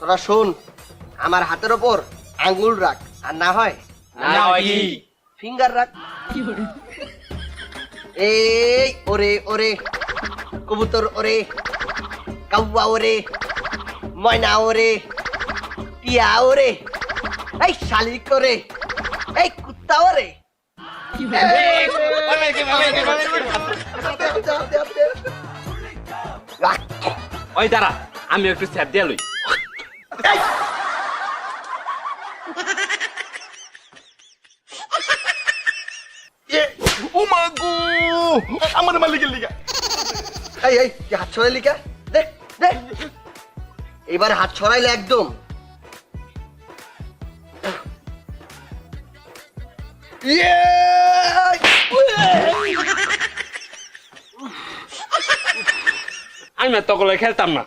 তোরা শোন, আমার হাতের ওপর আঙ্গুল রাখ, আর না হয় ফিঙ্গার রাখ। এই ওরে ওরে, কবুতর ওরে, কাউয়া ওরে, ময়না ওরে, টিয়া ওরে, এই শালিক ওরে, এই কুত্তা ওরে। ওই দাঁড়া, আমি একটু স্যাপ দিয়ে লই। ও মা গো, আমার মালিকের লিগা। এই এই তুই হাত ছড়াইলি কে? দে দে, এবার হাত ছড়াইলে একদম। আমি আর তকলে খেলতাম না।